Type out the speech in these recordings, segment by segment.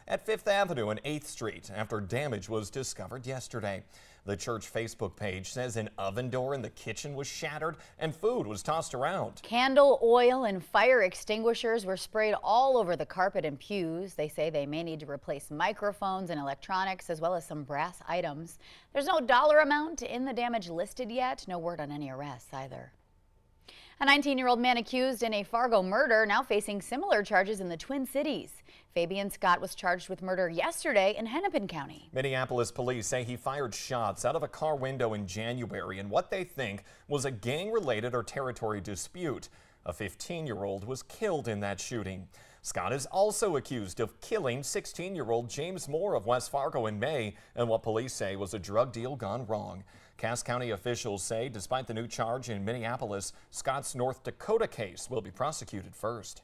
at 5th Avenue and 8th Street after damage was discovered yesterday. The church Facebook page says an oven door in the kitchen was shattered and food was tossed around. Candle, oil, and fire extinguishers were sprayed all over the carpet and pews. They say they may need to replace microphones and electronics as well as some brass items. There's no dollar amount in the damage listed yet. No word on any arrests either. A 19-year-old man accused in a Fargo murder now facing similar charges in the Twin Cities. Fabian Scott was charged with murder yesterday in Hennepin County. Minneapolis police say he fired shots out of a car window in January in what they think was a gang-related or territory dispute. A 15-year-old was killed in that shooting. Scott is also accused of killing 16-year-old James Moore of West Fargo in May in what police say was a drug deal gone wrong. Cass County officials say despite the new charge in Minneapolis, Scott's North Dakota case will be prosecuted first.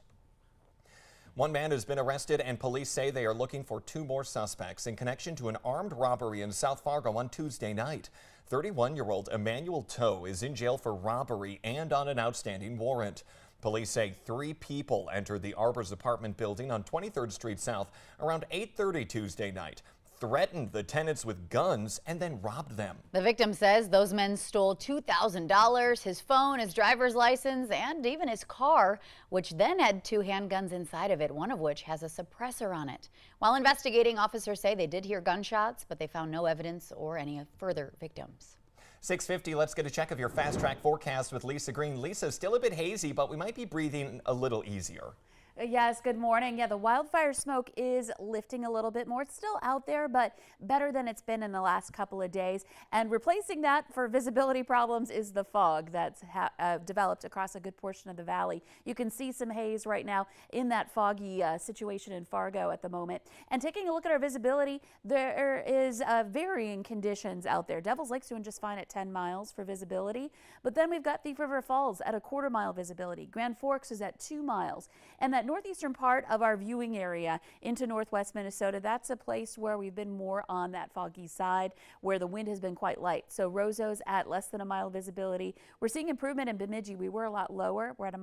One man has been arrested and police say they are looking for 2 more suspects in connection to an armed robbery in South Fargo on Tuesday night. 31-year-old Emmanuel Toe is in jail for robbery and on an outstanding warrant. Police say 3 people entered the Arbors apartment building on 23rd Street South around 8:30 Tuesday night, threatened the tenants with guns, and then robbed them. The victim says those men stole $2,000, his phone, his driver's license, and even his car, which then had 2 handguns inside of it, one of which has a suppressor on it. While investigating, officers say they did hear gunshots, but they found no evidence or any further victims. 6:50, let's get a check of your fast track forecast with Lisa Green. Lisa, still a bit hazy, but we might be breathing a little easier. Yes, good morning. Yeah, the wildfire smoke is lifting a little bit more. It's still out there, but better than it's been in the last couple of days. And replacing that for visibility problems is the fog that's developed across a good portion of the valley. You can see some haze right now in that foggy situation in Fargo at the moment. And taking a look at our visibility, there is varying conditions out there. Devil's Lake's doing just fine at 10 miles for visibility, but then we've got Thief River Falls at a 1/4 mile visibility. Grand Forks is at 2 miles. And that northeastern part of our viewing area into northwest Minnesota, that's a place where we've been more on that foggy side where the wind has been quite light. So Roseau's at less than 1 mile visibility. We're seeing improvement in Bemidji. We were a lot lower. We're at 1.25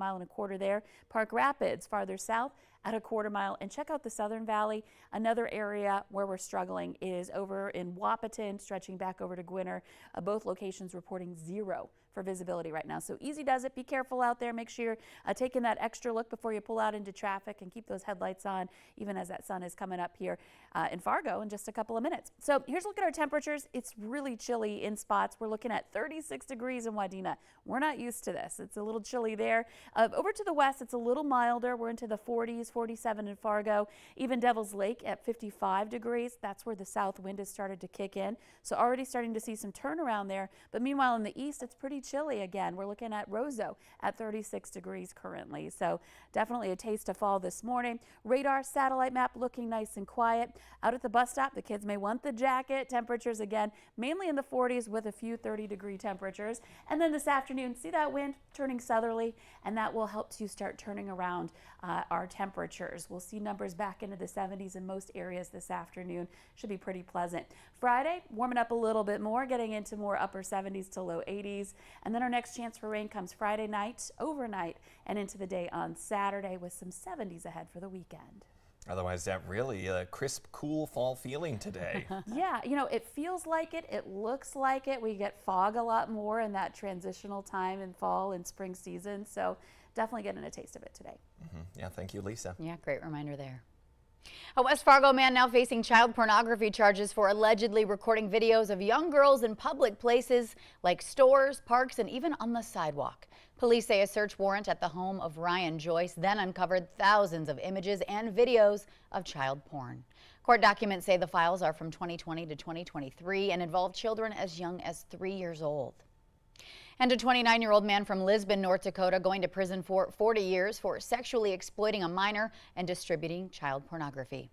miles there. Park Rapids farther south at a 1/4 mile. And check out the Southern Valley. Another area where we're struggling is over in Wahpeton, stretching back over to Gwinner. Both locations reporting 0 for visibility right now. So easy does it. Be careful out there. Make sure you're taking that extra look before you pull out into traffic and keep those headlights on even as that sun is coming up here in Fargo in just a couple of minutes. So here's a look at our temperatures. It's really chilly in spots. We're looking at 36 degrees in Wadena. We're not used to this. It's a little chilly there. Over to the west, it's a little milder. We're into the 40s, 47 in Fargo. Even Devil's Lake at 55 degrees. That's where the south wind has started to kick in. So already starting to see some turnaround there. But meanwhile in the east, it's pretty chilly again. We're looking at Roseau at 36 degrees currently. So definitely a taste of fall this morning. Radar satellite map looking nice and quiet. Out at the bus stop, the kids may want the jacket. Temperatures again, mainly in the 40s with a few 30-degree temperatures. And then this afternoon, see that wind turning southerly, and that will help to start turning around our temperatures. We'll see numbers back into the 70s in most areas this afternoon. Should be pretty pleasant. Friday, warming up a little bit more, getting into more upper 70s to low 80s. And then our next chance for rain comes Friday night, overnight, and into the day on Saturday with some 70s ahead for the weekend. Otherwise, that really crisp, cool fall feeling today. Yeah, you know, it feels like it. It looks like it. We get fog a lot more in that transitional time in fall and spring season. So definitely getting a taste of it today. Yeah, thank you, Lisa. Yeah, great reminder there. A West Fargo man now facing child pornography charges for allegedly recording videos of young girls in public places like stores, parks, and even on the sidewalk. Police say a search warrant at the home of Ryan Joyce then uncovered thousands of images and videos of child porn. Court documents say the files are from 2020 to 2023 and involve children as young as 3 years old. And a 29-year-old man from Lisbon, North Dakota, going to prison for 40 years for sexually exploiting a minor and distributing child pornography.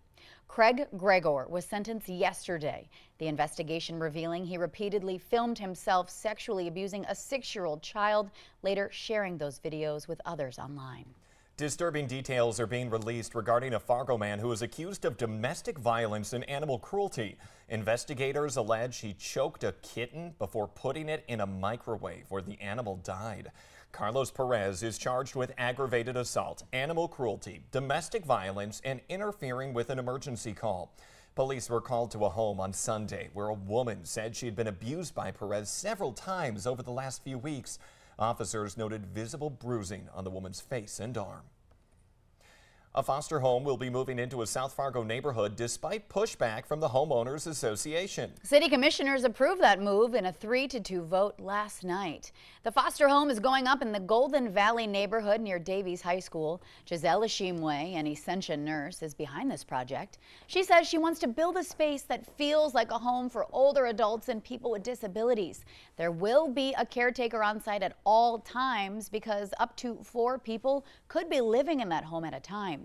Craig Gregor was sentenced yesterday. The investigation revealing he repeatedly filmed himself sexually abusing a 6-year-old child, later sharing those videos with others online. Disturbing details are being released regarding a Fargo man who is accused of domestic violence and animal cruelty. Investigators allege he choked a kitten before putting it in a microwave where the animal died. Carlos Perez is charged with aggravated assault, animal cruelty, domestic violence, and interfering with an emergency call. Police were called to a home on Sunday where a woman said she had been abused by Perez several times over the last few weeks. Officers noted visible bruising on the woman's face and arm. A foster home will be moving into a South Fargo neighborhood despite pushback from the Homeowners Association. City commissioners approved that move in a 3-2 vote last night. The foster home is going up in the Golden Valley neighborhood near Davies High School. Giselle Ashimwe, an Ascension nurse, is behind this project. She says she wants to build a space that feels like a home for older adults and people with disabilities. There will be a caretaker on site at all times because up to 4 people could be living in that home at a time.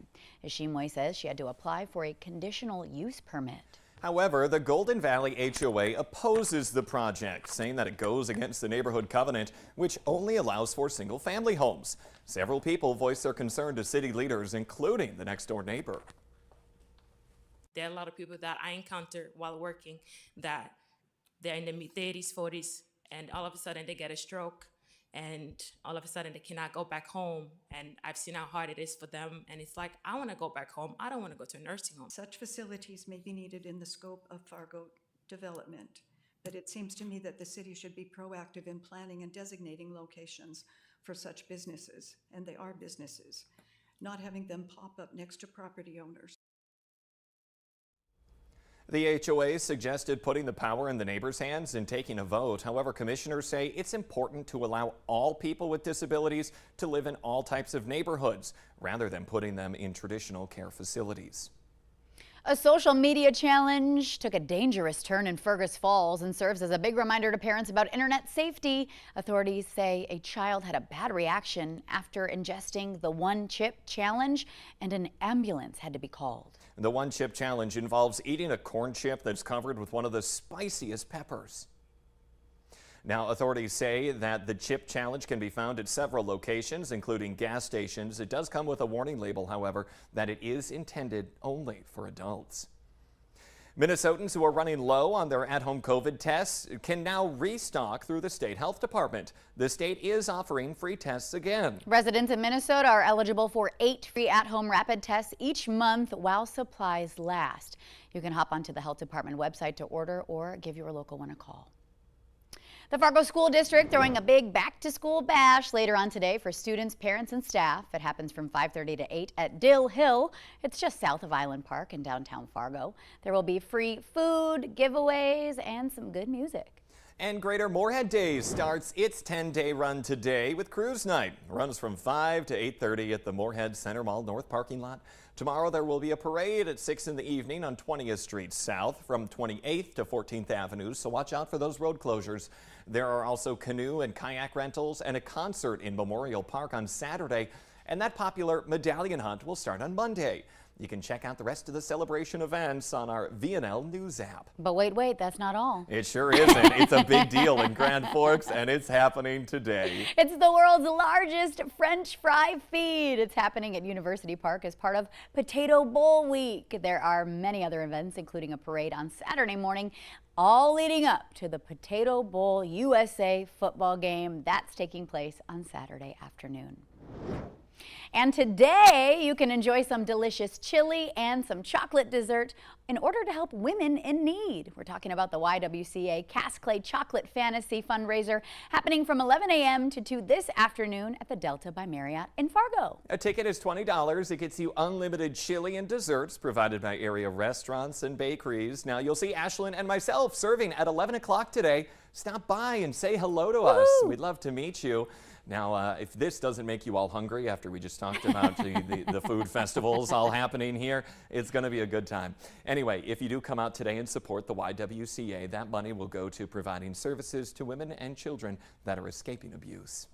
Ashimwe says she had to apply for a conditional use permit. However, the Golden Valley HOA opposes the project, saying that it goes against the neighborhood covenant, which only allows for single-family homes. Several people voiced their concern to city leaders, including the next-door neighbor. There are a lot of people that I encounter while working that they're in their mid-30s, 40s, and all of a sudden they get a stroke. And all of a sudden they cannot go back home. And I've seen how hard it is for them. And it's like, I want to go back home. I don't want to go to a nursing home. Such facilities may be needed in the scope of FARGO development, but it seems to me that the city should be proactive in planning and designating locations for such businesses, and they are businesses, not having them pop up next to property owners. The HOA suggested putting the power in the neighbors' hands and taking a vote. However, commissioners say it's important to allow all people with disabilities to live in all types of neighborhoods rather than putting them in traditional care facilities. A social media challenge took a dangerous turn in Fergus Falls and serves as a big reminder to parents about internet safety. Authorities say a child had a bad reaction after ingesting the One Chip Challenge, and an ambulance had to be called. The One Chip Challenge involves eating a corn chip that's covered with one of the spiciest peppers. Now, authorities say that the chip challenge can be found at several locations, including gas stations. It does come with a warning label, however, that it is intended only for adults. Minnesotans who are running low on their at-home COVID tests can now restock through the state health department. The state is offering free tests again. Residents in Minnesota are eligible for 8 free at-home rapid tests each month while supplies last. You can hop onto the health department website to order or give your local one a call. The Fargo School District throwing a big back-to-school bash later on today for students, parents, and staff. It happens from 5:30 to 8 at Dill Hill. It's just south of Island Park in downtown Fargo. There will be free food, giveaways, and some good music. And Greater Moorhead Days starts its 10-day run today with Cruise Night. It runs from 5 to 8:30 at the Moorhead Center Mall North parking lot. Tomorrow there will be a parade at 6 in the evening on 20th Street South from 28th to 14th Avenue, so watch out for those road closures. There are also canoe and kayak rentals and a concert in Memorial Park on Saturday, and that popular medallion hunt will start on Monday. You can check out the rest of the celebration events on our VNL News app. But wait, that's not all. It sure isn't. It's a big deal in Grand Forks, and it's happening today. It's the world's largest French fry feed. It's happening at University Park as part of Potato Bowl Week. There are many other events, including a parade on Saturday morning, all leading up to the Potato Bowl USA football game. That's taking place on Saturday afternoon. And today you can enjoy some delicious chili and some chocolate dessert in order to help women in need. We're talking about the YWCA Cast Clay Chocolate Fantasy fundraiser happening from 11 a.m. to 2 this afternoon at the Delta by Marriott in Fargo. A ticket is $20. It gets you unlimited chili and desserts provided by area restaurants and bakeries. Now you'll see Ashlyn and myself serving at 11 o'clock today. Stop by and say hello to us. We'd love to meet you. Now, if this doesn't make you all hungry after we just talked about the food festivals all happening here, it's going to be a good time. Anyway, if you do come out today and support the YWCA, that money will go to providing services to women and children that are escaping abuse.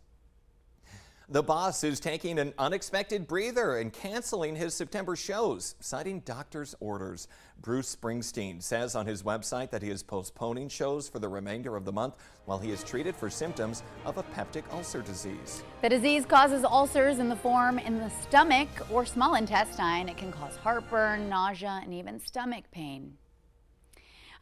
The Boss is taking an unexpected breather and canceling his September shows, citing doctor's orders. Bruce Springsteen says on his website that he is postponing shows for the remainder of the month while he is treated for symptoms of a peptic ulcer disease. The disease causes ulcers in the stomach or small intestine. It can cause heartburn, nausea, and even stomach pain.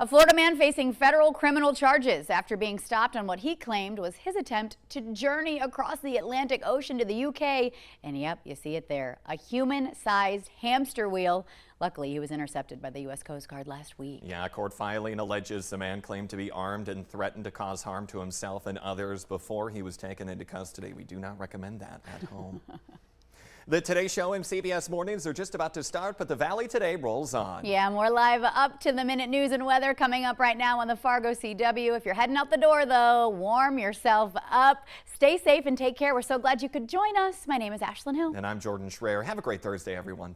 A Florida man facing federal criminal charges after being stopped on what he claimed was his attempt to journey across the Atlantic Ocean to the UK. And yep, you see it there, a human-sized hamster wheel. Luckily, he was intercepted by the U.S. Coast Guard last week. Yeah, a court filing alleges the man claimed to be armed and threatened to cause harm to himself and others before he was taken into custody. We do not recommend that at home. The Today Show and CBS Mornings are just about to start, but the Valley Today rolls on. Yeah, more live up-to-the-minute news and weather coming up right now on the Fargo CW. If you're heading out the door, though, warm yourself up. Stay safe and take care. We're so glad you could join us. My name is Ashlyn Hill. And I'm Jordan Schreier. Have a great Thursday, everyone.